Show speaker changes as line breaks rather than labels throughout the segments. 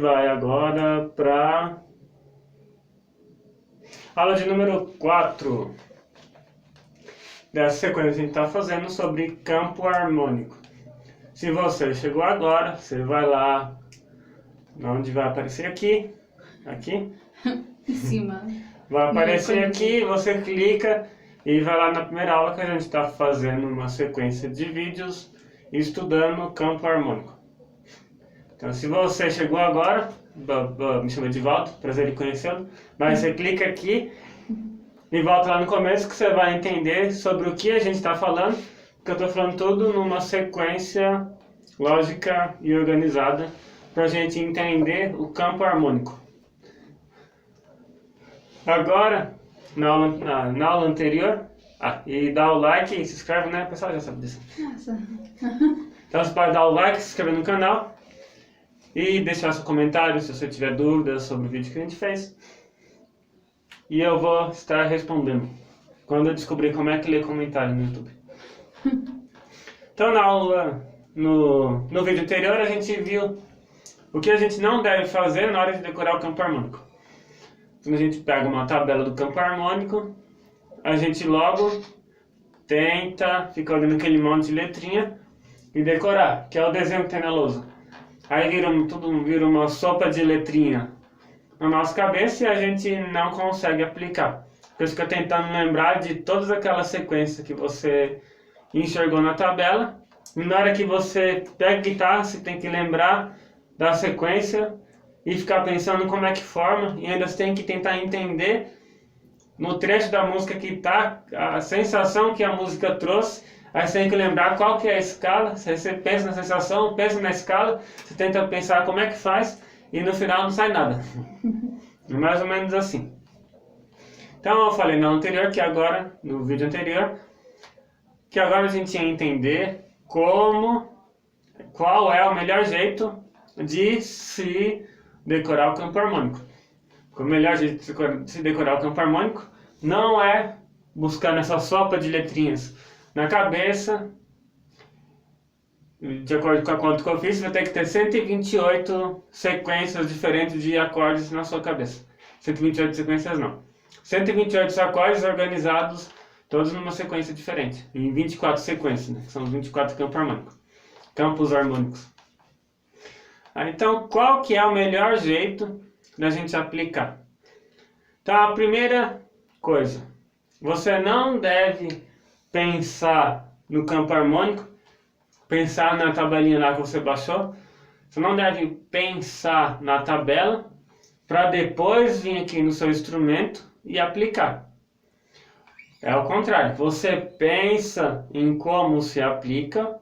vai agora para aula de número 4 dessa sequência que a gente está fazendo sobre campo harmônico. Se você chegou agora, você vai lá onde vai aparecer aqui,
em cima.
vai aparecer aqui, você clica e vai lá na primeira aula que a gente está fazendo uma sequência de vídeos estudando campo harmônico. Então, se você chegou agora, me chamo Edivaldo, prazer em conhecê-lo, mas você clica aqui e volta lá no começo que você vai entender sobre o que a gente está falando, porque eu estou falando tudo numa sequência lógica e organizada para a gente entender o campo harmônico. Agora, na aula anterior, e dá o like e se inscreve, né? O pessoal já sabe disso.
Nossa.
Então você pode dar o like, se inscrever no canal e deixar seu comentário se você tiver dúvidas sobre o vídeo que a gente fez. E eu vou estar respondendo quando eu descobrir como é que lê comentário no YouTube. Então na aula, no vídeo anterior, a gente viu o que a gente não deve fazer na hora de decorar o campo harmônico. Quando a gente pega uma tabela do campo harmônico, a gente logo tenta ficar olhando aquele monte de letrinha e decorar, que é o desenho que tem na lousa. Aí vira uma sopa de letrinha na nossa cabeça e a gente não consegue aplicar. Porque você fica tentando lembrar de todas aquelas sequências que você enxergou na tabela. E na hora que você pega a guitarra, você tem que lembrar da sequência e ficar pensando como é que forma. E ainda você tem que tentar entender no trecho da música que está a sensação que a música trouxe. Aí você tem que lembrar qual que é a escala. Aí você pensa na sensação, pensa na escala, você tenta pensar como é que faz e no final não sai nada. É mais ou menos assim. Então eu falei no anterior que agora, no vídeo anterior, que agora a gente ia entender qual é o melhor jeito de se decorar o campo harmônico. O melhor jeito de se decorar o campo harmônico não é buscar nessa sopa de letrinhas na cabeça. De acordo com a conta que eu fiz, você vai ter que ter 128 sequências diferentes de acordes na sua cabeça. 128 sequências não. 128 acordes organizados, todos numa sequência diferente. Em 24 sequências, né? Que são os 24 campos harmônicos. Campos harmônicos. Então, qual que é o melhor jeito da gente aplicar? Então, a primeira coisa, você não deve pensar no campo harmônico, pensar na tabelinha lá que você baixou. Você não deve pensar na tabela para depois vir aqui no seu instrumento e aplicar. É o contrário, você pensa em como se aplica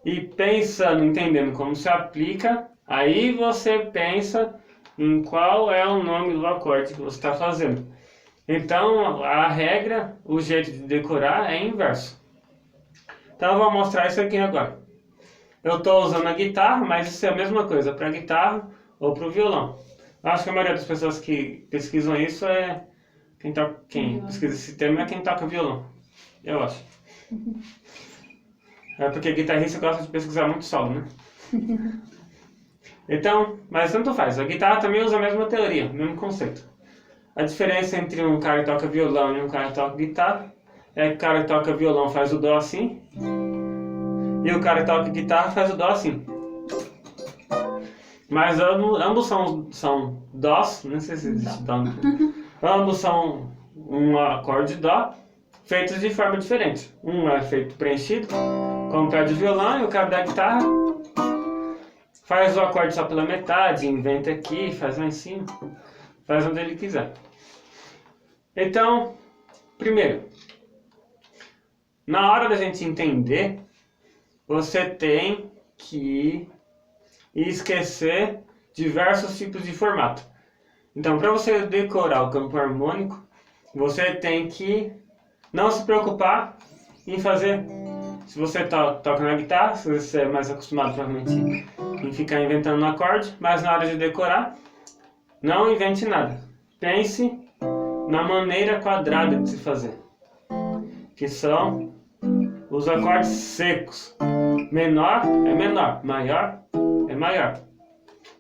e pensando, entendendo como se aplica, aí você pensa em qual é o nome do acorde que você está fazendo. Então, a regra, o jeito de decorar é inverso. Então, eu vou mostrar isso aqui agora. Eu estou usando a guitarra, mas isso é a mesma coisa para a guitarra ou para o violão. Eu acho que a maioria das pessoas que pesquisam isso é quem pesquisa esse tema é quem toca violão. Eu acho. É porque guitarrista gosta de pesquisar muito solo, né? Então, mas tanto faz. A guitarra também usa a mesma teoria, o mesmo conceito. A diferença entre um cara que toca violão e um cara que toca guitarra é que o cara que toca violão faz o dó assim e o cara que toca guitarra faz o dó assim. Mas ambos são dós, não sei se existe dó. Ambos são um acorde dó feitos de forma diferente. Um é feito preenchido, como o pé de violão, e o cara da guitarra faz o acorde só pela metade, inventa aqui, faz lá em cima, faz onde ele quiser. Então, primeiro, na hora da gente entender, você tem que esquecer diversos tipos de formato. Então, para você decorar o campo harmônico, você tem que não se preocupar em fazer. Se você toca na guitarra, se você é mais acostumado provavelmente em ficar inventando um acorde, mas na hora de decorar, não invente nada. Pense na maneira quadrada de se fazer, que são os acordes secos. Menor é menor, maior é maior.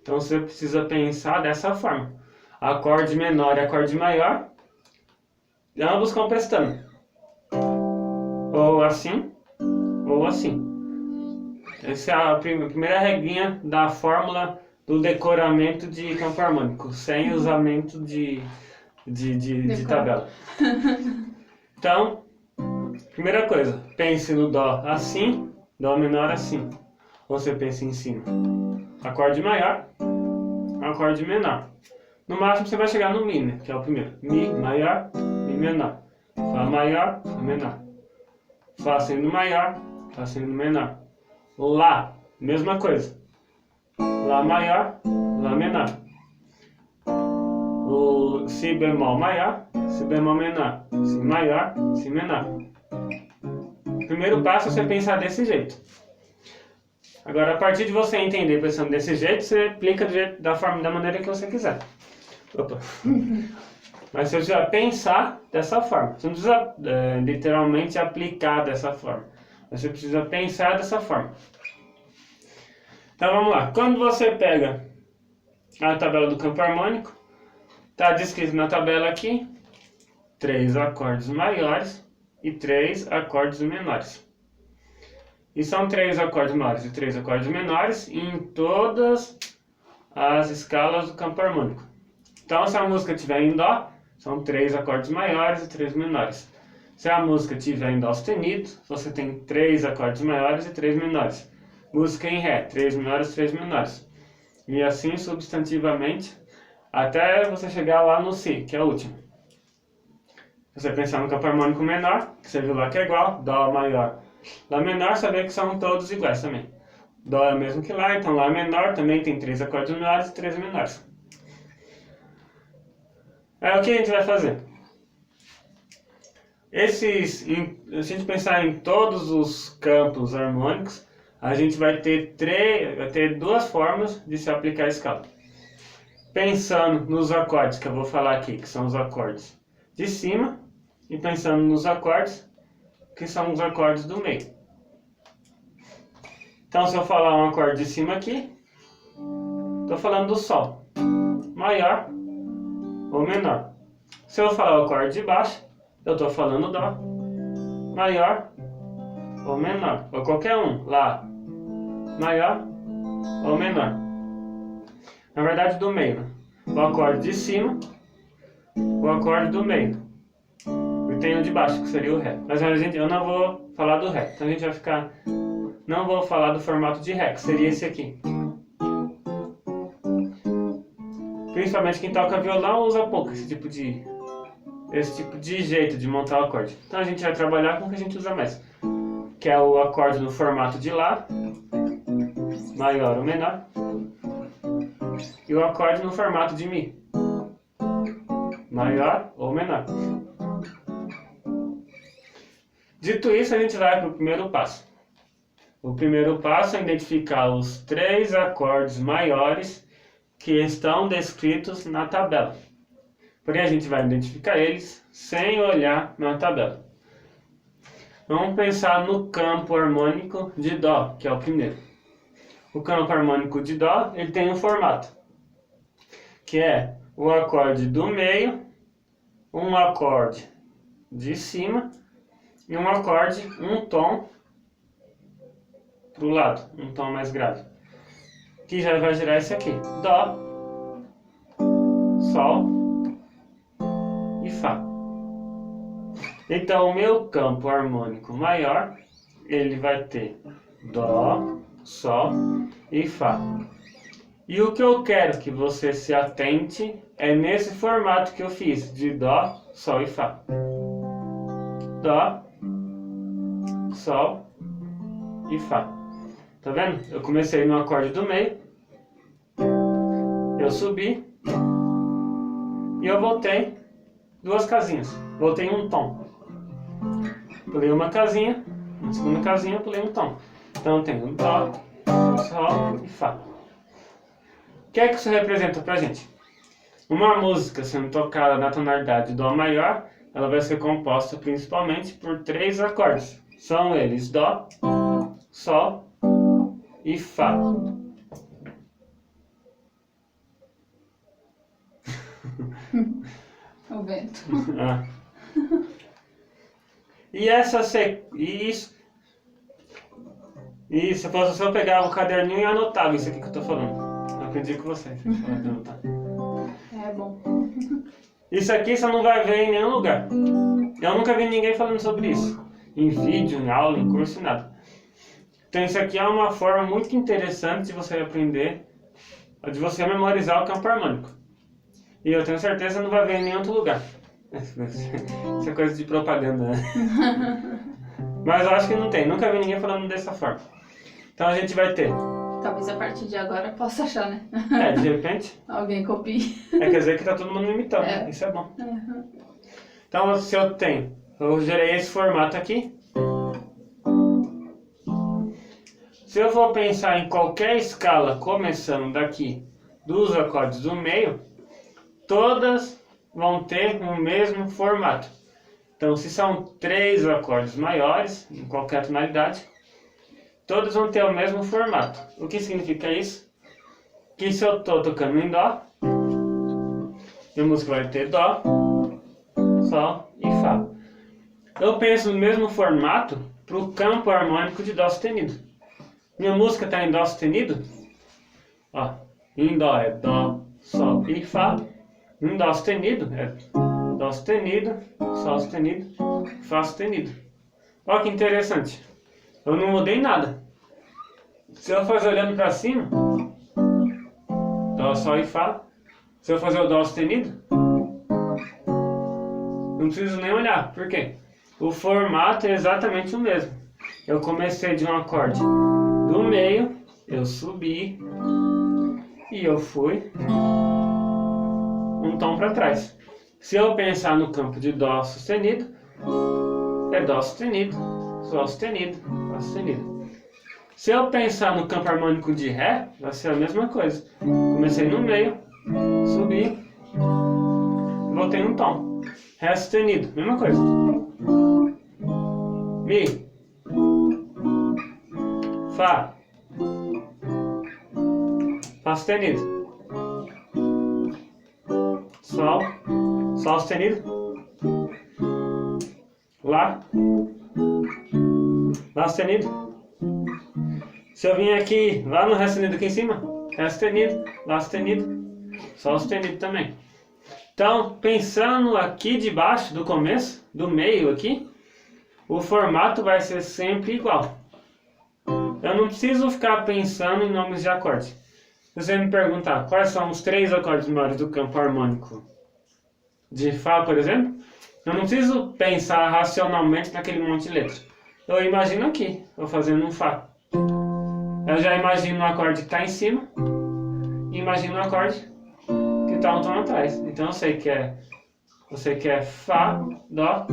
Então você precisa pensar dessa forma. Acorde menor e acorde maior, ambos estão prestando. Ou assim, ou assim. Essa é a primeira regrinha da fórmula do decoramento de campo harmônico, sem usamento de tabela. Então, primeira coisa, pense no Dó assim, Dó menor assim. Você pensa em cima. Acorde maior, acorde menor. No máximo você vai chegar no Mi, né? Que é o primeiro. Mi maior, Mi menor. Fá maior, Fá menor. Fá sendo maior, Fá sendo menor. Lá, mesma coisa. Lá maior, Lá menor. O Si bemol maior, Si bemol menor. Si maior, Si menor. O primeiro passo é você pensar desse jeito. Agora, a partir de você entender pensando desse jeito, você aplica da maneira que você quiser. Opa. Mas você precisa pensar dessa forma. Você não precisa literalmente aplicar dessa forma. Você precisa pensar dessa forma. Então vamos lá. Quando você pega a tabela do campo harmônico, está descrito na tabela aqui 3 acordes maiores e 3 acordes menores. E são 3 acordes maiores e 3 acordes menores em todas as escalas do campo harmônico. Então, se a música estiver em Dó, são 3 acordes maiores e 3 menores. Se a música estiver em Dó sustenido, você tem 3 acordes maiores e 3 menores. Música em Ré, 3 menores e 3 menores. E assim substantivamente, até você chegar lá no Si, que é o último. Se você pensar no campo harmônico menor, que você viu lá que é igual, Dó maior, Lá menor, saber que são todos iguais também. Dó é o mesmo que Lá, então Lá menor também tem 3 acordes menores e 3 menores. Aí o que a gente vai fazer? Se a gente pensar em todos os campos harmônicos, a gente vai ter duas formas de se aplicar a escala. Pensando nos acordes que eu vou falar aqui, que são os acordes de cima, e pensando nos acordes que são os acordes do meio. Então, se eu falar um acorde de cima aqui, estou falando do Sol, maior ou menor. Se eu falar o acorde de baixo, eu estou falando Dó, maior ou menor, ou qualquer um, Lá, maior ou menor. Na verdade, do meio, né? O acorde de cima, o acorde do meio. E tem o de baixo, que seria o Ré. Mas eu não vou falar do Ré, então a gente vai ficar... Não vou falar do formato de Ré, que seria esse aqui. Principalmente quem toca violão usa pouco esse tipo de jeito de montar o acorde. Então a gente vai trabalhar com o que a gente usa mais, que é o acorde no formato de Lá, maior ou menor, e o acorde no formato de Mi, maior ou menor. Dito isso, a gente vai para o primeiro passo. O primeiro passo é identificar os 3 acordes maiores que estão descritos na tabela. Porém, a gente vai identificar eles sem olhar na tabela. Vamos pensar no campo harmônico de Dó, que é o primeiro. O campo harmônico de Dó, ele tem um formato, que é o acorde do meio, um acorde de cima e um acorde, um tom para o lado, um tom mais grave, que já vai gerar esse aqui: Dó, Sol e Fá. Então o meu campo harmônico maior, ele vai ter Dó, Sol e Fá. E o que eu quero que você se atente é nesse formato que eu fiz, de Dó, Sol e Fá. Dó, Sol e Fá. Tá vendo? Eu comecei no acorde do meio, eu subi e eu voltei 2 casinhas. Voltei um tom. Pulei uma casinha, na segunda casinha eu pulei um tom. Então eu tenho Dó, Sol e Fá. O que é que isso representa pra gente? Uma música sendo tocada na tonalidade Dó maior, ela vai ser composta principalmente por 3 acordes. São eles Dó, Sol e Fá.
certo.
Ah. E essa isso. E se fosse só eu pegava o caderninho e anotava isso aqui que eu tô falando. Eu aprendi com você. Anotar.
É bom.
Isso aqui você não vai ver em nenhum lugar. Eu nunca vi ninguém falando sobre isso. Em vídeo, em aula, em curso, em nada. Então isso aqui é uma forma muito interessante de você aprender, de você memorizar o campo harmônico. E eu tenho certeza que não vai ver em nenhum outro lugar. Isso é coisa de propaganda, né? Mas eu acho que não tem. Nunca vi ninguém falando dessa forma. Então a gente vai ter.
Talvez a partir de agora eu possa achar, né?
De repente.
Alguém copie.
Quer dizer que tá todo mundo imitando.
É.
Isso é bom.
Uhum.
Então se eu gerei esse formato aqui. Se eu for pensar em qualquer escala começando daqui dos acordes do meio, todas vão ter o mesmo formato. Então, se são 3 acordes maiores, em qualquer tonalidade, todos vão ter o mesmo formato. O que significa isso? Que se eu estou tocando em Dó, minha música vai ter Dó, Sol e Fá. Eu penso no mesmo formato para o campo harmônico de Dó sustenido. Minha música está em Dó sustenido? Ó, em Dó é Dó, Sol e Fá. Em Dó sustenido é Dó sustenido, Sol sustenido, Fá sustenido. Olha que interessante. Eu não mudei nada. Se eu fazer olhando para cima, Dó, Sol e Fá. Se eu fazer o Dó sustenido, não preciso nem olhar. Por quê? O formato é exatamente o mesmo. Eu comecei de um acorde do meio, eu subi e eu fui um tom para trás. Se eu pensar no campo de Dó sustenido, é Dó sustenido, Sol sustenido, Fá sustenido. Se eu pensar no campo harmônico de Ré, vai ser a mesma coisa. Comecei no meio, subi, voltei um tom. Ré sustenido, mesma coisa. Mi, Fá, Fá sustenido, Sol, Sol sustenido, Lá, Lá sustenido. Se eu vim aqui, lá no Ré sustenido aqui em cima, Ré sustenido, Lá sustenido, Sol sustenido também. Então, pensando aqui de baixo, do começo, do meio aqui, o formato vai ser sempre igual. Eu não preciso ficar pensando em nomes de acordes. Se você me perguntar quais são os 3 acordes maiores do campo harmônico de Fá, por exemplo, eu não preciso pensar racionalmente naquele monte de letras. Eu imagino aqui, eu fazendo um Fá. Eu já imagino o acorde que está em cima e imagino o acorde que está um tom atrás. Então eu sei que é Fá, Dó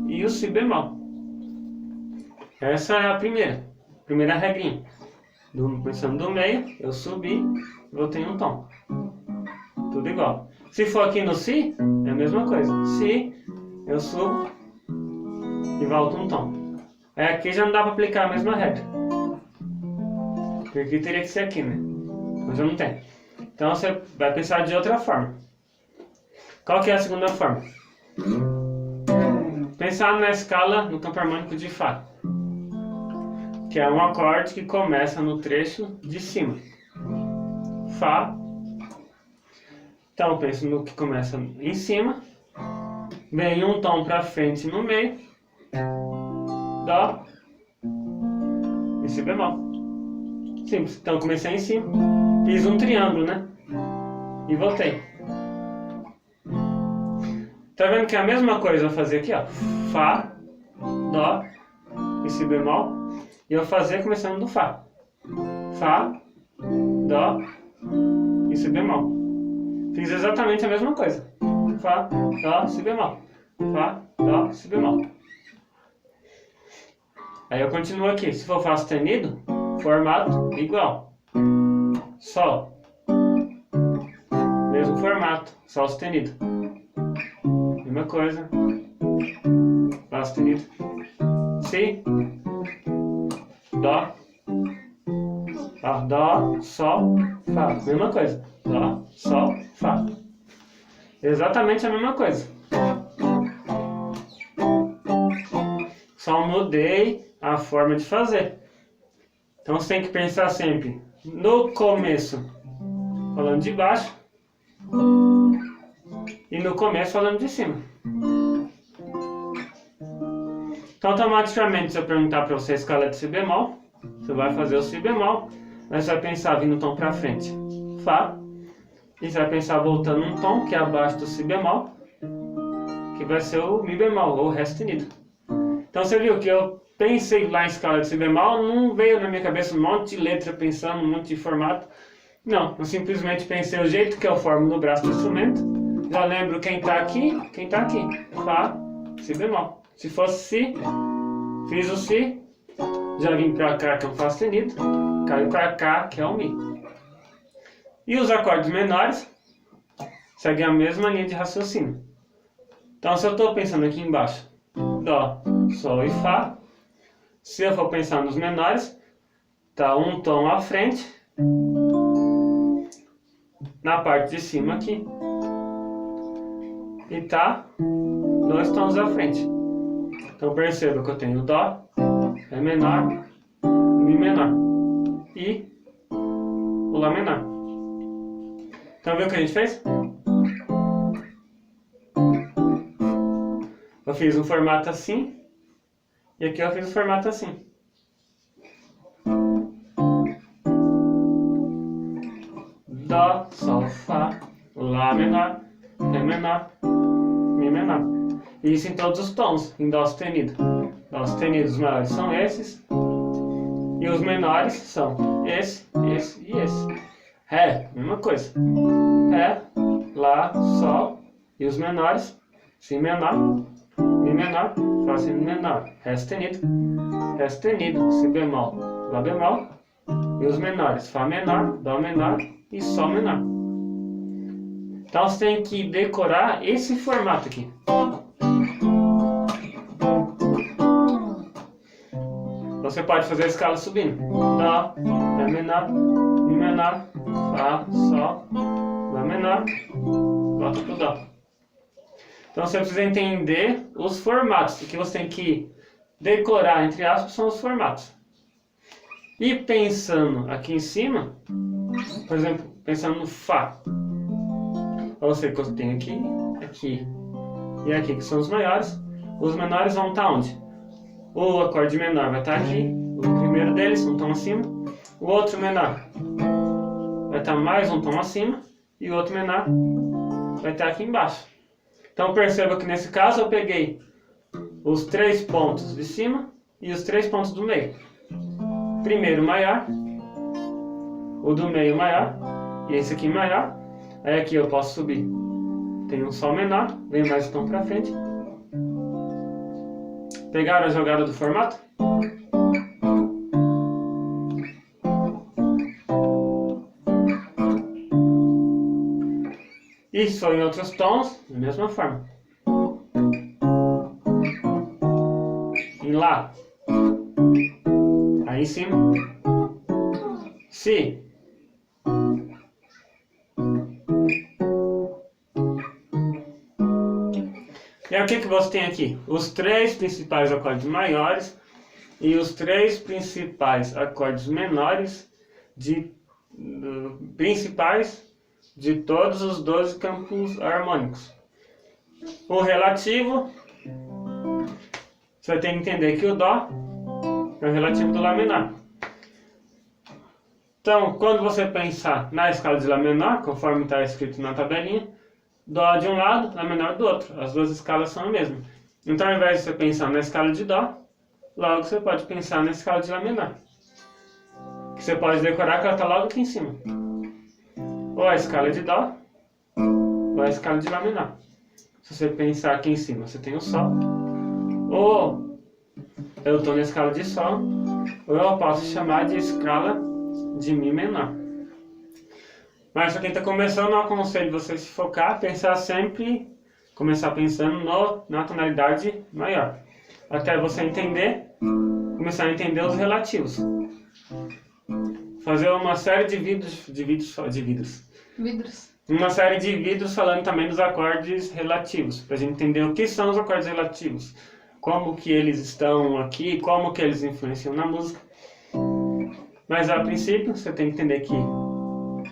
e o Si bemol. Essa é a primeira regrinha. Começando do meio, eu subi, voltei um tom. Tudo igual. Se for aqui no Si, é a mesma coisa. Si, eu subo e volto um tom. Aí aqui já não dá para aplicar a mesma regra. Porque aqui teria que ser aqui, né? Mas eu não tenho. Então você vai pensar de outra forma. Qual que é a segunda forma? Pensar na escala no campo harmônico de Fá, que é um acorde que começa no trecho de cima. Fá. Então eu penso no que começa em cima, vem um tom para frente no meio, Dó e Si bemol. Simples. Então eu comecei em cima, fiz um triângulo, né? E voltei. Tá vendo que é a mesma coisa eu fazer aqui, ó. Fá, Dó e Si bemol. E eu fazer começando do Fá. Fá, Dó e Si bemol. Fiz exatamente a mesma coisa. Fá, Dó, Si bemol. Fá, Dó, Si bemol. Aí eu continuo aqui. Se for Fá sustenido, formato igual. Sol. Mesmo formato. Sol sustenido. Mesma coisa. Lá sustenido. Si. Dó. Dó, Sol, Fá. Mesma coisa. Dó, Sol, Fá. Exatamente a mesma coisa. só mudei a forma de fazer. Então você tem que pensar sempre no começo falando de baixo e no começo falando de cima. Então automaticamente, se eu perguntar para você a escala de Si bemol, você vai fazer o Si bemol, mas você vai pensar vindo um tom para frente, Fá, e você vai pensar voltando um tom que é abaixo do Si bemol, que vai ser o Mi bemol, ou Ré sustenido. Então você viu que eu pensei lá em escala de Si bemol, não veio na minha cabeça um monte de letra pensando, um monte de formato. Não, eu simplesmente pensei o jeito que eu formo no braço do instrumento. Já lembro quem tá aqui, Fá, Si bemol. Se fosse Si, fiz o Si, já vim pra cá que é um Fá sustenido, caiu pra cá que é um Mi. E os acordes menores seguem a mesma linha de raciocínio. Então se eu estou pensando aqui embaixo, Dó, Sol e Fá, se eu for pensar nos menores, tá um tom à frente, na parte de cima aqui, e tá 2 tons à frente. Então perceba que eu tenho Dó, Ré menor, Mi menor e o Lá menor. Então viu o que a gente fez? Eu fiz um formato assim e aqui eu fiz um formato assim. Dó, Sol, Fá, Lá menor, Ré menor, Mi menor. E isso em todos os tons, em Dó sustenido. Dó sustenido, os maiores são esses. E os menores são esse e esse. Ré, mesma coisa. Ré, Lá, Sol. E os menores, Si menor, Mi menor, Fá sustenido menor. Ré sustenido, Si bemol, Lá bemol. E os menores, Fá menor, Dó menor e Sol menor. Então você tem que decorar esse formato aqui. Você pode fazer a escala subindo. Dó, Ré menor, Mi menor, Fá, Sol, Lá menor, volta pro Dó. Então você precisa entender os formatos. O que você tem que decorar, entre aspas, são os formatos. E pensando aqui em cima, por exemplo, pensando no Fá. Eu sei que eu tenho aqui, aqui e aqui, que são os maiores. Os menores vão estar onde? O acorde menor vai estar aqui, o primeiro deles, um tom acima. O outro menor vai estar mais um tom acima. E o outro menor vai estar aqui embaixo. Então perceba que nesse caso eu peguei os 3 pontos de cima e os 3 pontos do meio. Primeiro maior, o do meio maior e esse aqui maior. Aí aqui eu posso subir. Tem um Sol menor, vem mais um tom pra frente. Pegaram a jogada do formato? Isso em outros tons, da mesma forma. Em Lá. Aí em cima. Si. E aí o que você tem aqui? Os 3 principais acordes maiores e os 3 principais acordes menores principais de todos os 12 campos harmônicos. O relativo, você tem que entender que o Dó é o relativo do Lá menor. Então, quando você pensar na escala de Lá menor, conforme está escrito na tabelinha, Dó de um lado, Lá menor do outro. As duas escalas são a mesma. Então, ao invés de você pensar na escala de Dó, logo você pode pensar na escala de Lá menor. Que você pode decorar que ela está logo aqui em cima. Ou a escala de Dó, ou a escala de Lá menor. Se você pensar aqui em cima, você tem o Sol. Ou eu estou na escala de Sol, ou eu posso chamar de escala de Mi menor. Mas para quem está começando, eu aconselho você se focar, pensar sempre, começar pensando na tonalidade maior. Até você entender, começar a entender os relativos. Fazer uma série de vídeos. Uma série de vídeos falando também dos acordes relativos, para a gente entender o que são os acordes relativos. como que eles estão aqui, como que eles influenciam na música. Mas a princípio você tem que entender que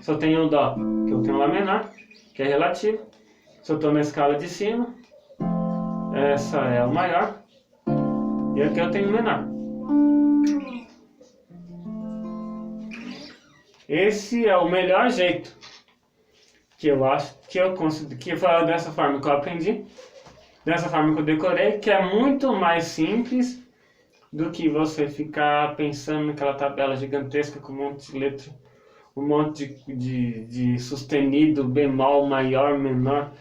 se eu tenho o Dó, que eu tenho o Lá menor, que é relativo. Se eu estou na escala de cima, essa é o maior. E aqui eu tenho o menor. Esse é o melhor jeito que eu acho, que eu consigo, que foi dessa forma que eu aprendi, dessa forma que eu decorei, que é muito mais simples do que você ficar pensando naquela tabela gigantesca com um monte de letra, um monte de sustenido, bemol, maior, menor,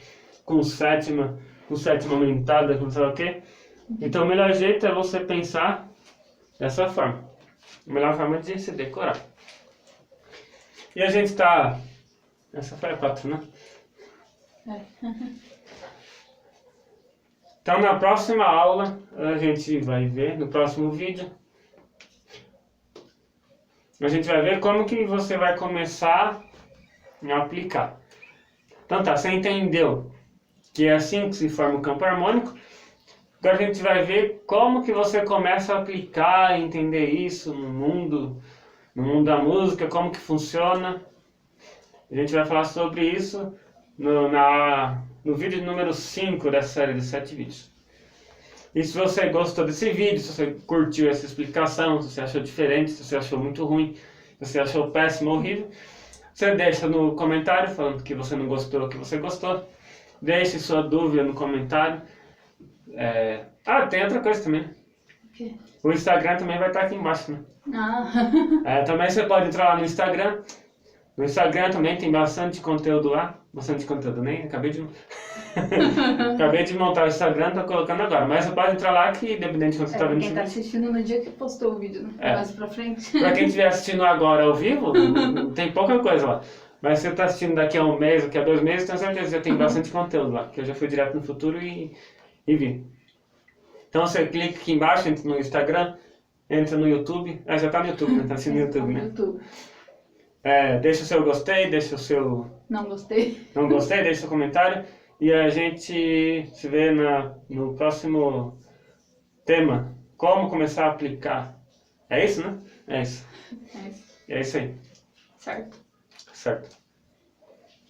com sétima aumentada, com sei lá o quê. Então o melhor jeito é você pensar dessa forma. A melhor forma de se decorar. E a gente tá... Essa foi a 4, né? Então na próxima aula a gente vai ver, no próximo vídeo, a gente vai ver como que você vai começar a aplicar. Então tá, você entendeu que é assim que se forma o campo harmônico. Agora a gente vai ver como que você começa a aplicar, entender isso no mundo da música, como que funciona. A gente vai falar sobre isso no vídeo número 5 dessa série de 7 vídeos. E se você gostou desse vídeo, se você curtiu essa explicação, se você achou diferente, se você achou muito ruim, se você achou péssimo ou horrível, você deixa no comentário falando que você não gostou ou que você gostou. Deixe sua dúvida no comentário. Tem outra coisa também.
O quê?
O Instagram também vai estar aqui embaixo, né? Também você pode entrar lá no Instagram. No Instagram também tem bastante conteúdo lá. Bastante conteúdo, nem acabei de montar o Instagram, tô colocando agora. Mas você pode entrar lá que, independente de quando você tá vendo
quem
esse
tá
vídeo.
assistindo no dia que postou o vídeo, né? Mais pra frente.
Pra quem estiver assistindo agora ao vivo, tem pouca coisa lá. Mas se você tá assistindo daqui a um mês, daqui a 2 meses, tenho certeza que já tem bastante conteúdo lá. Que eu já fui direto no futuro e vi. Então você clica aqui embaixo, entra no Instagram, entra no YouTube. Já tá no YouTube, né? Tá assistindo no YouTube, né?
YouTube.
Deixa o seu gostei, deixa o seu
Não gostei.
não gostei, deixa o comentário. E a gente se vê no próximo tema. Como começar a aplicar. É isso, né? É isso.
É isso.
É isso aí.
Certo.
Certo.